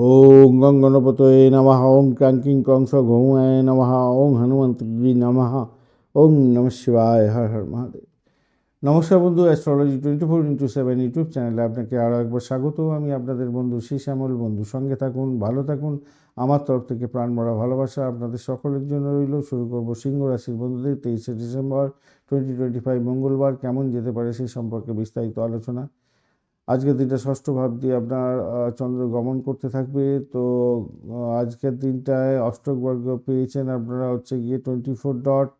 ওং গং গণপতয়ে নমঃ, ওং ক্রাঙ্কিং কংস ঘৌমায় নমঃ, ওং হনুমন্ত্রী নমঃ, ওং নমঃ শিবায়, হর হর মহাদেব। নমস্কার বন্ধু, অ্যাস্ট্রোলজি 24x7 ইউটিউব চ্যানেলে আপনাকে আরও একবার স্বাগত। আমি আপনাদের বন্ধু শ্যামল। বন্ধু সঙ্গে থাকুন, ভালো থাকুন। আমার তরফ থেকে প্রাণ ভরা ভালোবাসা আপনাদের সকলের জন্য রইল। শুরু করব সিংহ রাশির বন্ধুদের 23শে ডিসেম্বর 2025 মঙ্গলবার কেমন যেতে পারে সেই সম্পর্কে বিস্তারিত আলোচনা। আজকের দিনটা ষষ্ঠ ভাব দিয়ে আপনার চন্দ্র গমন করতে থাকবে। তো আজকের দিনটায় অষ্টক বর্গ পেয়েছেন আপনারা হচ্ছে গিয়ে 24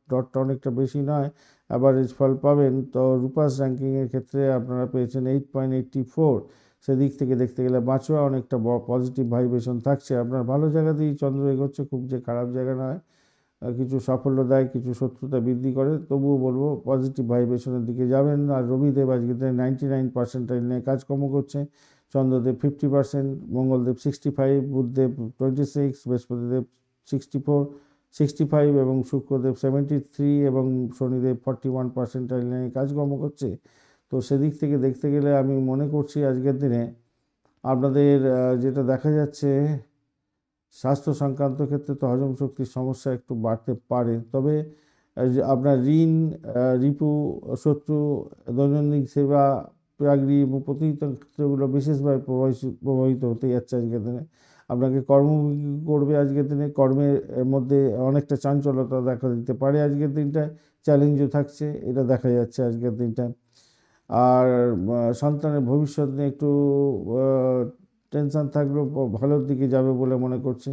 ডটটা অনেকটা বেশি নয়, অ্যাভারেজ ফল পাবেন। তো রূপাস র্যাঙ্কিংয়ের ক্ষেত্রে আপনারা পেয়েছেন 8.84। সেদিক থেকে দেখতে গেলে বাঁচোয়া অনেকটা পজিটিভ ভাইব্রেশন থাকছে। আপনার ভালো জায়গাতেই চন্দ্র এগোচ্ছে, খুব যে খারাপ জায়গা নয়। কিছু সাফল্য দেয়, কিছু শত্রুতা বৃদ্ধি করে, তবুও বলবো পজিটিভ ভাইব্রেশনের দিকে যাবেন। আর রবিদেব আজকে 99% নিয়ে কাজকর্ম করছে। চন্দ্রদেব 50%, মঙ্গলদেব 65, বুধদেব 26, বৃহস্পতিদেব 65 এবং শুক্রদেব 73 এবং শনিদেব 41% নিয়ে কাজকর্ম করছে। তো সেদিক থেকে দেখতে গেলে আমি মনে করছি আজকের দিনে আপনাদের যেটা দেখা যাচ্ছে, স্বাস্থ্য সংক্রান্ত ক্ষেত্রে তো হজম শক্তির সমস্যা একটু বাড়তে পারে। তবে আপনার ঋণ, রিপু, শত্রু, দৈনন্দিন সেবা, চাকরি এবং প্রতিহিত ক্ষেত্রগুলো বিশেষভাবে প্রভাবিত হতে যাচ্ছে আজকের দিনে। আপনাকে কর্মমুখী করবে আজকের দিনে। কর্মের মধ্যে অনেকটা চাঞ্চল্যতা দেখা দিতে পারে আজকের দিনটায়। চ্যালেঞ্জও থাকছে, এটা দেখা যাচ্ছে আজকের দিনটায়। আর সন্তানের ভবিষ্যৎ নিয়ে একটু টেনশান থাকলেও ভালোর দিকে যাবে বলে মনে করছি।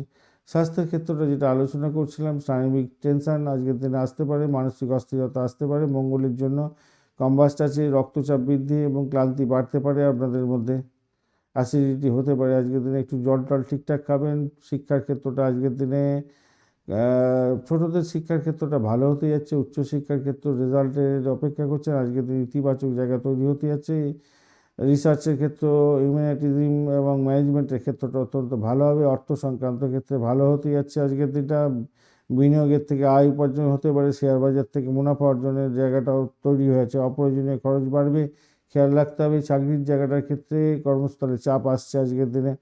স্বাস্থ্যের ক্ষেত্রটা যেটা আলোচনা করছিলাম, শারীরিক টেনশান আজকের দিনে আসতে পারে, মানসিক অস্থিরতা আসতে পারে। মঙ্গলের জন্য কম্বাস্ট আছে, রক্তচাপ বৃদ্ধি এবং ক্লান্তি বাড়তে পারে আপনাদের মধ্যে। অ্যাসিডিটি হতে পারে আজকের দিনে, একটু জল টল ঠিকঠাক খাবেন। শিক্ষার ক্ষেত্রটা আজকের দিনে ছোটদের শিক্ষার ক্ষেত্রটা ভালো হতে যাচ্ছে। উচ্চশিক্ষার ক্ষেত্র রেজাল্টের অপেক্ষা করছেন। আজকের দিনে ইতিবাচক জায়গা তৈরি হতে যাচ্ছে। রিসার্চের ক্ষেত্র, হিউম্যানিটিজম এবং ম্যানেজমেন্টের ক্ষেত্রটা অত্যন্ত ভালো হবে। অর্থ সংক্রান্ত ক্ষেত্রে ভালো হতে যাচ্ছে আজকের দিনটা। বিনিয়োগের থেকে আয় উপার্জন হতে পারে, শেয়ার বাজার থেকে মুনাফা অর্জনের জায়গাটাও তৈরি হয়েছে। অপ্রয়োজনীয় খরচ বাড়বে, খেয়াল রাখতে হবে। চাকরির জায়গাটার ক্ষেত্রে কর্মস্থলে চাপ আসছে আজকের দিনে,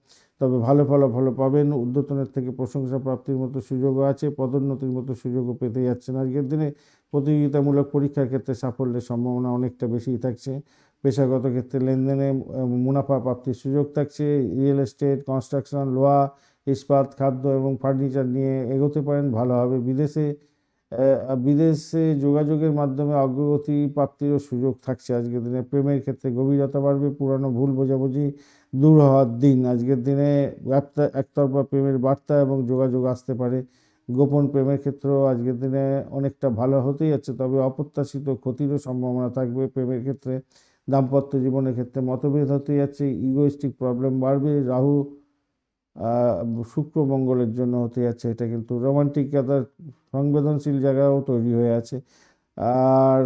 তবে ভালো ফলাফল পাবেন। ঊর্ধ্বতনের থেকে প্রশংসা প্রাপ্তির মতো সুযোগও আছে, পদোন্নতির মতো সুযোগও পেতে যাচ্ছেন আজকের দিনে। প্রতিযোগিতামূলক পরীক্ষার ক্ষেত্রে সাফল্যের সম্ভাবনা অনেকটা বেশিই থাকছে। পেশাগত ক্ষেত্রে লেনদেনে মুনাফা প্রাপ্তির সুযোগ থাকছে। রিয়েল এস্টেট, কনস্ট্রাকশন, লোহা, ইস্পাত, খাদ্য এবং ফার্নিচার নিয়ে এগোতে পারেন, ভালো হবে। বিদেশে যোগাযোগের মাধ্যমে অগ্রগতি প্রাপ্তিরও সুযোগ থাকছে আজকের দিনে। প্রেমের ক্ষেত্রে গভীরতা বাড়বে, পুরানো ভুল বোঝাবুঝি দূর হওয়ার দিন আজকের দিনে। একতরফা প্রেমের বার্তা এবং যোগাযোগ আসতে পারে। গোপন প্রেমের ক্ষেত্রেও আজকের দিনে অনেকটা ভালো হতেই যাচ্ছে, তবে অপ্রত্যাশিত ক্ষতিরও সম্ভাবনা থাকবে প্রেমের ক্ষেত্রে। দাম্পত্য জীবনের ক্ষেত্রে মতভেদ হতে যাচ্ছে, ইগোইস্টিক প্রবলেম বাড়বে। রাহু শুক্র মঙ্গলের জন্য হতে যাচ্ছে, এটা কিন্তু রোমান্টিকতার সংবেদনশীল জায়গাও তৈরি হয়ে আছে। আর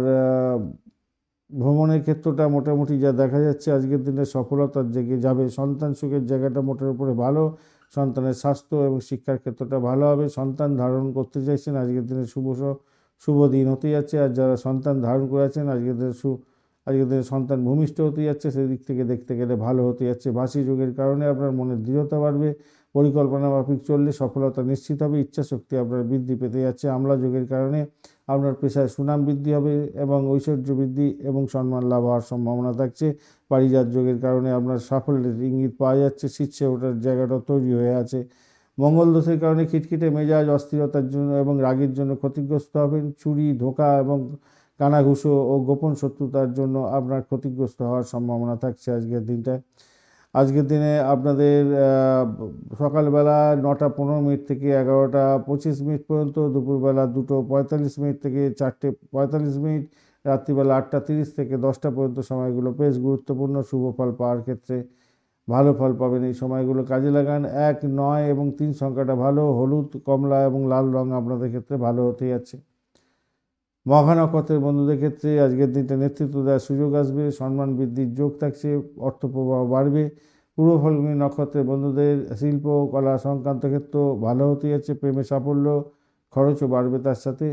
ভ্রমণের ক্ষেত্রটা মোটামুটি যা দেখা যাচ্ছে আজকের দিনে সফলতার দিকে যাবে। সন্তান সুখের জায়গাটা মোটের উপরে ভালো। সন্তানের স্বাস্থ্য এবং শিক্ষার ক্ষেত্রটা ভালো হবে। সন্তান ধারণ করতে চাইছেন, আজকের দিনে শুভ দিন হতে যাচ্ছে। আর যারা সন্তান ধারণ করেছেন আজকের দিনে সন্তান ভূমিষ্ঠ হতে যাচ্ছে, সেদিক থেকে দেখতে গেলে ভালো হতে যাচ্ছে। বাসি যোগের কারণে আপনার মনের দৃঢ়তা বাড়বে। পরিকল্পনা মাফিক চললে সফলতা নিশ্চিত হবে। ইচ্ছাশক্তি আপনার বৃদ্ধি পেতে যাচ্ছে। আমলা যোগের কারণে আপনার পেশায় সুনাম বৃদ্ধি হবে এবং ঐশ্বর্য বৃদ্ধি এবং সম্মান লাভ হওয়ার সম্ভাবনা থাকছে। পারিজাত যোগের কারণে আপনার সাফল্যের ইঙ্গিত পাওয়া যাচ্ছে, শীর্ষে ওঠার জায়গাটা তৈরি হয়ে আছে। মঙ্গল দোষের কারণে খিটখিটে মেজাজ, অস্থিরতার জন্য এবং রাগের জন্য ক্ষতিগ্রস্ত হবেন। চুরি, ধোঁকা এবং কানাঘুষো ও গোপন শত্রুতার জন্য আপনার ক্ষতিগ্রস্ত হওয়ার সম্ভাবনা থাকছে আজকের দিনটায়। আজকের দিনে আপনাদের সকালবেলা 9টা 15 মিনিট থেকে 11টা 25 মিনিট পর্যন্ত, দুপুরবেলা 2টো 45 মিনিট থেকে 4টে 45 মিনিট, রাত্রিবেলা 8টা 30 থেকে 10টা পর্যন্ত সময়গুলো বেশ গুরুত্বপূর্ণ শুভ ফল পাওয়ার ক্ষেত্রে। ভালো ফল পাবেন এই সময়গুলো, কাজে লাগান। 1, 9 এবং 3 সংখ্যাটা ভালো। হলুদ, কমলা এবং লাল রং আপনাদের ক্ষেত্রে ভালো হতে যাচ্ছে। মঘা নক্ষত্রের বন্ধুদের ক্ষেত্রে আজকের দিনটা নেতৃত্ব দেওয়ার সুযোগ আসবে, সম্মান বৃদ্ধির যোগ থাকছে, অর্থ প্রবাহ বাড়বে। পূর্ব ফাল্গুনী নক্ষত্রের বন্ধুদের শিল্প কলা সংক্রান্ত ক্ষেত্র ভালো হতে যাচ্ছে, প্রেমে সাফল্য, খরচও বাড়বে তার সাথে।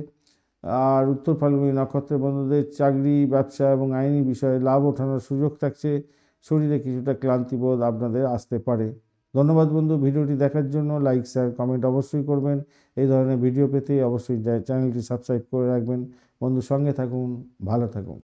আর উত্তর ফাল্গুনী নক্ষত্রের বন্ধুদের চাকরি, ব্যবসা এবং আইনি বিষয়ে লাভ ওঠানোর সুযোগ থাকছে। শরীরে কিছুটা ক্লান্তিবোধ আপনাদের আসতে পারে। ধন্যবাদ বন্ধু, ভিডিওটি দেখার জন্য। লাইক, শেয়ার, কমেন্ট অবশ্যই করবেন। এই ধরনের ভিডিও পেতে অবশ্যই চ্যানেলটি সাবস্ক্রাইব করে রাখবেন। বন্ধু, সঙ্গে থাকুন, ভালো থাকুন।